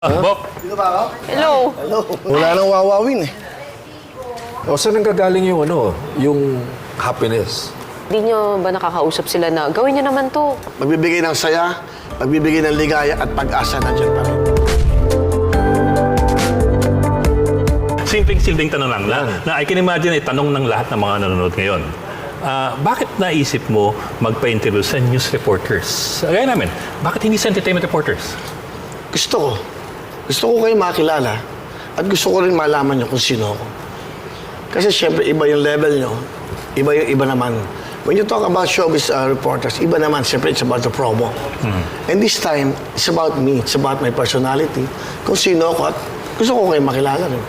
Bok, Hello. Wala nang wawawin eh. O saan nanggagaling yung yung happiness? Hindi nyo ba nakakausap sila na gawin nyo naman to? Magbibigay ng saya, magbibigay ng ligaya at pag-asa nandiyan pa rin. simpleng-simpleng tanong lang na I can imagine ay tanong ng lahat ng mga nanonood ngayon. Bakit naisip mo magpa-interview sa news reporters? Gaya namin, bakit hindi sa entertainment reporters? Gusto ko kayo makilala at gusto ko rin malaman nyo kung sino ako. Kasi syempre iba yung level nyo, iba naman. When you talk about showbiz reporters, iba naman, syempre it's about the promo. And this time, it's about me, it's about my personality, kung sino ako at gusto ko kayo makilala rin.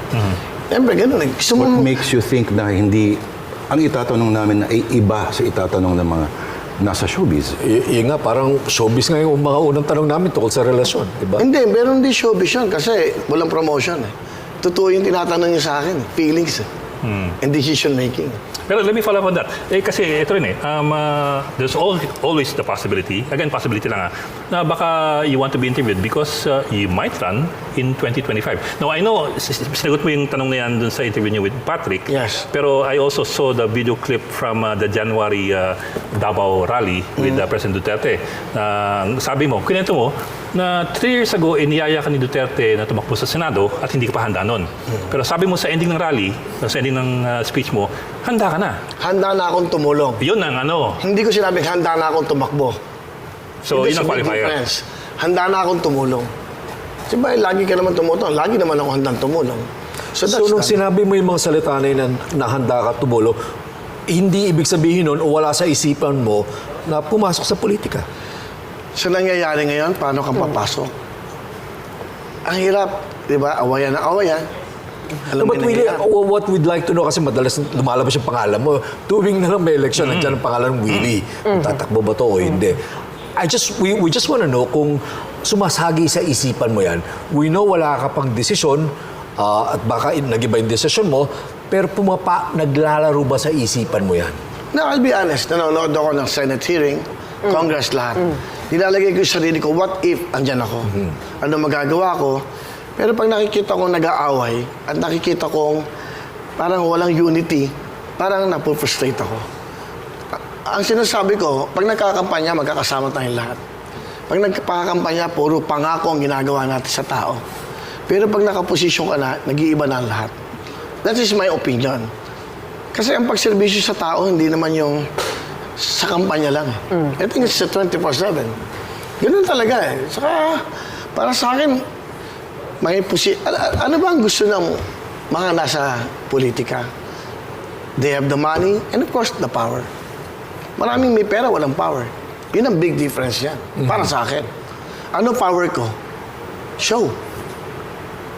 Siyempre, ganun eh. What makes you think na hindi, ang itatanong namin na ay iba sa itatanong ng mga nasa showbiz? Yung nga, parang showbiz nga yung mga unang tanong namin tungkol sa relasyon, di ba? Hindi, meron din showbiz yun kasi walang promotion eh. Totoo yung tinatanong niya sa akin, feelings eh. And decision making. Pero let me follow up on that. Kasi ito rin there's always the possibility, again, possibility lang na baka you want to be interviewed because you might run in 2025. Now, I know, sinagot mo yung tanong na yan dun sa interview niyo with Patrick. Yes. Pero I also saw the video clip from the January Davao rally with President Duterte. Sabi mo, kinento mo, na 3 years ago, iniyaya ka ni Duterte na tumakbo sa Senado at hindi ka pa handa nun. Pero sabi mo sa ending ng rally, sa ending ng speech mo, handa ka na. Handa na akong tumulong. Yun ang Hindi ko sinabing handa na akong tumakbo. So, Hindi, yun ang so big qualifier. difference. Handa na akong tumulong. Diba, lagi ka naman tumutulong. Lagi naman ako handang tumulong. So, that's So nung that. sinabi mo yung mga salita na yun na handa ka tumulong, hindi ibig sabihin nun o wala sa isipan mo na pumasok sa politika. So, nangyayari ngayon, paano kang papasok? Ang hirap, di ba? Awayan na awayan. Alam But mo really, na what we'd like to know, kasi madalas lumalabas yung pangalan mo, tuwing na lang may election, nandiyan ang pangalan ng Willie. Tatakbo ba to o hindi? We just want to know kung sumasagi sa isipan mo yan. We know wala ka pang desisyon, at baka nag-iba yung desisyon mo, pero naglalaro ba sa isipan mo yan? No, I'll be honest. Nanonood ako ng Senate hearing, Congress lahat. Nilalagay ko yung sarili ko, what if andyan ako? Ano magagawa ko? Pero pag nakikita kong nag-aaway at nakikita kong parang walang unity, parang napufrustrate ako. Ang sinasabi ko, pag nagkakampanya, magkakasama tayong lahat. Pag nagkakampanya, puro pangako ang ginagawa natin sa tao. Pero pag nakaposisyon ka na, nag-iiba na ang lahat. That is my opinion. Kasi ang pagserbisyo sa tao, hindi naman yung sa kampanya lang. I think it's a 24/7. Ganun talaga eh. Saka, para sa akin, ano ba ang gusto ng mga nasa politika? They have the money and of course the power. Maraming may pera, walang power. Yun ang big difference yan. Para sa akin. Ano power ko? Show.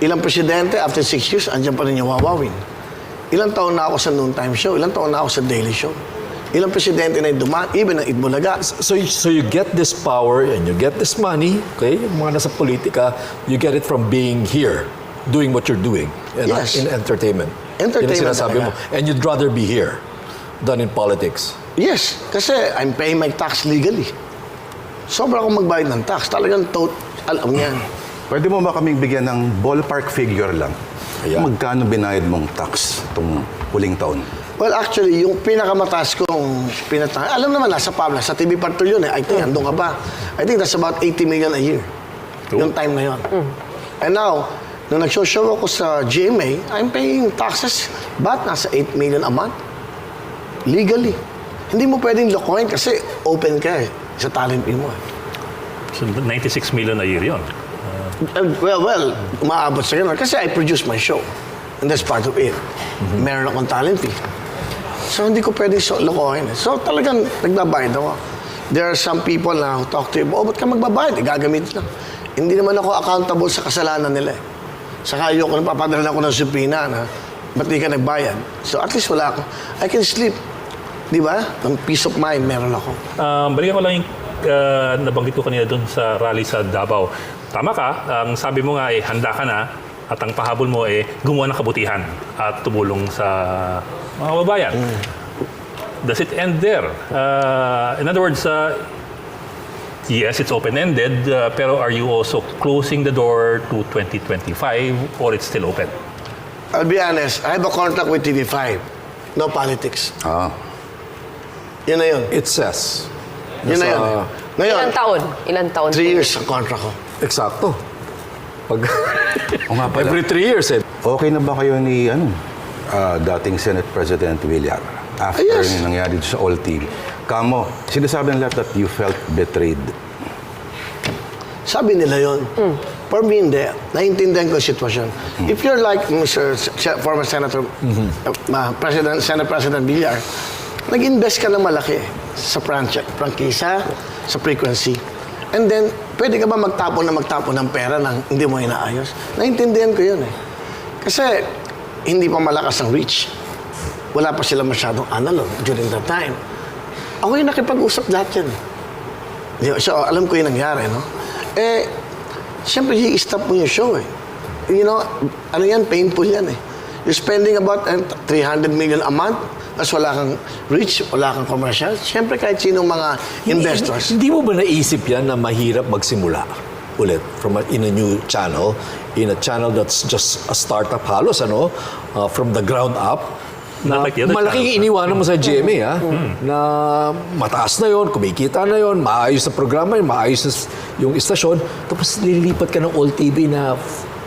Ilang presidente, after 6 years, andyan pa rin yung wawawin. Ilang taon na ako sa noontime show, ilang taon na ako sa daily show. Ilang presidente na yung dumaan, even ang Itbulaga. So you get this power and you get this money, okay? Yung mga nasa politika, you get it from being here, doing what you're doing Yes. in entertainment. Entertainment Yun ang sinasabi mo. talaga. And you'd rather be here than in politics. Yes, kasi I'm paying my tax legally. Sobra akong magbayad ng tax. Talagang alam yan. Pwede mo ba kaming bigyan ng ballpark figure lang? Ayan. Magkano binayad mong tax itong huling taon? Well, actually, yung pinakamataas kong alam naman, nasa Pabla, sa TV Patrol yun eh. I think, andun ka pa. I think that's about 80 million a year. Yung time na yun. And now, nung nag-show ako sa GMA, I'm paying taxes, but nasa 8 million a month. Legally. Hindi mo pwedeng lokohin kasi open ka eh, sa talent fee mo eh. So, 96 million a year yun. Well, umaabot sa ganun. Kasi I produce my show. And that's part of it. Meron akong talent fee. So, hindi ko pwedeng lokohin. So, talagang nagbabayad ako. There are some people na who talk to you, ba't ka magbabayad? Gagamit lang. Hindi naman ako accountable sa kasalanan nila eh. Saka ayoko na papadala ko ng subpoena na ba't di ka nagbayad? So, at least wala ako. I can sleep. Di ba? Ang peace of mind meron ako. Balikan ko lang yung nabanggit ko kanina doon sa rally sa Davao. Tama ka, ang sabi mo nga handa ka na at ang pahabol mo gumawa ng kabutihan at tumulong sa mga babayan. Does it end there? In other words, Yes, it's open-ended, pero are you also closing the door to 2025 or it's still open? I'll be honest, I have a contract with TV5. No politics. Ah. Yun na yun. It says. Yun na yun. Ngayon, Ilang taon? Ilang taon? 3 years ang contract ko. Eksakto. Pag O nga pala. every 3 years eh. Okay na ba kayo ni dating Senate President Villar after Yes. yung nangyari sa All TV? Kamo, sinasabi ng lahat that you felt betrayed. Sabi nila yun. For me, hindi. Naiintindihan ko yung sitwasyon. If you're like former Senator, Senate President Villar, nag-invest ka ng malaki sa prangkisa, sa frequency. And then, pwede ka ba magtapon ng pera nang hindi mo inaayos? Naiintindihan ko yun eh. Kasi, hindi pa malakas ang reach. Wala pa sila masyadong analog during that time. Ako yung nakipag-usap lahat yan. So, alam ko yung nangyari, no? Siyempre, i-stop mo yung show, eh. You know, ano yan, painful yan, eh. You're spending about 300 million a month, tapos wala kang reach, wala kang commercial. Siyempre, kahit sinong mga investors. Hindi mo ba naisip yan na mahirap magsimula ulit in a new channel, in a channel that's just a startup halos, from the ground up? Na Not like the other malaking channels, iniwanan mo sa GMA, na mataas na yon, kumikita na yon, maayos na programa yun, maayos na yung istasyon, tapos lilipat ka ng All TV na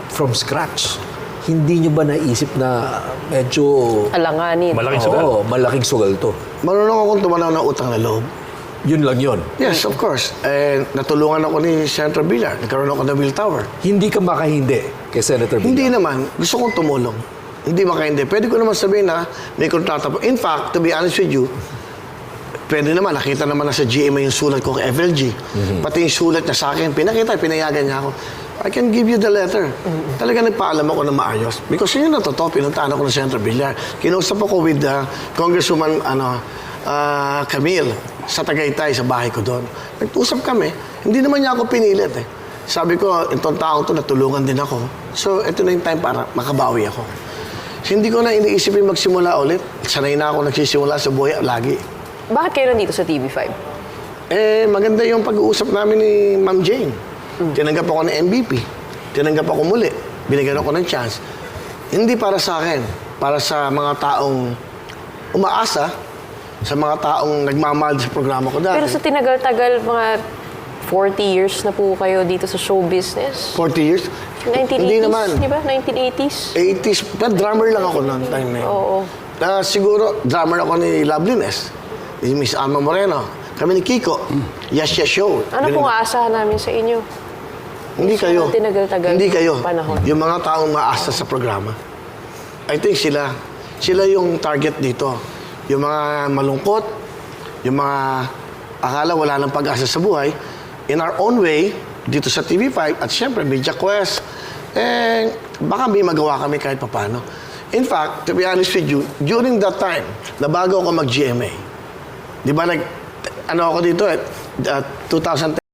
from scratch. Hindi nyo ba naisip na medyo... Alanganin. Malaking sugal. Oo, malaking sugal to. Marunong akong tumanaw ng utang na loob. Yun lang yun. Yes, of course. Natulungan ako ni Senator Villar. Nagkaroon ako ng Will Tower. Hindi ka makahindi kay Senator Villar. Hindi naman. Gusto kong tumulong. Hindi makahindi. Pwede ko naman sabihin na may kontrata po. In fact, to be honest with you, pwede naman. Nakita naman na sa GMA yung sulat ko kay FLG. Pati yung sulat niya sa akin. Pinakita, pinayagan niya ako. I can give you the letter. Talaga nagpaalam ako na maayos. Because yun ang totoo. Pinuntaan ako ng Senator Villar. Kinausap ako with Congresswoman Camille sa Tagaytay, sa bahay ko doon. Nag-usap kami. Hindi naman niya ako pinilit eh. Sabi ko, itong taong to natulungan din ako. So, ito na yung time para makabawi ako. So, hindi ko na iniisip yung magsimula ulit. Sanay na ako nagsisimula sa buhay lagi. Bakit kayo nandito sa TV5? Maganda yung pag-uusap namin ni Ma'am Jane. Tinanggap ako ng MVP. Tinanggap ako muli. Binigyan ako ng chance. Hindi para sa akin. Para sa mga taong umaasa, sa mga taong nagmamahal sa programa ko dati. Pero sa tinagal-tagal, mga 40 years na po kayo dito sa show business. 40 years? 1980s, Hindi naman. di ba? 1980s? 80s. Pero drummer lang ako noong time na yun. Oo. Siguro, drummer ako ni Loveliness. Ni Miss Alma Moreno. Kami ni Kiko. Yes, yes, show. Ano Ganun. pong aasahan namin sa inyo? Hindi kayo. Tinagal-tagal Hindi kayo. panahon. Yung mga taong maasa sa programa. I think sila. Sila yung target dito. Yung mga malungkot, yung mga akala wala nang pag-asa sa buhay, in our own way, dito sa TV5, at syempre, Media Quest, baka may magawa kami kahit papano. In fact, to be honest with you, during that time, na bago ako mag-GMA, di ba ako dito 2010,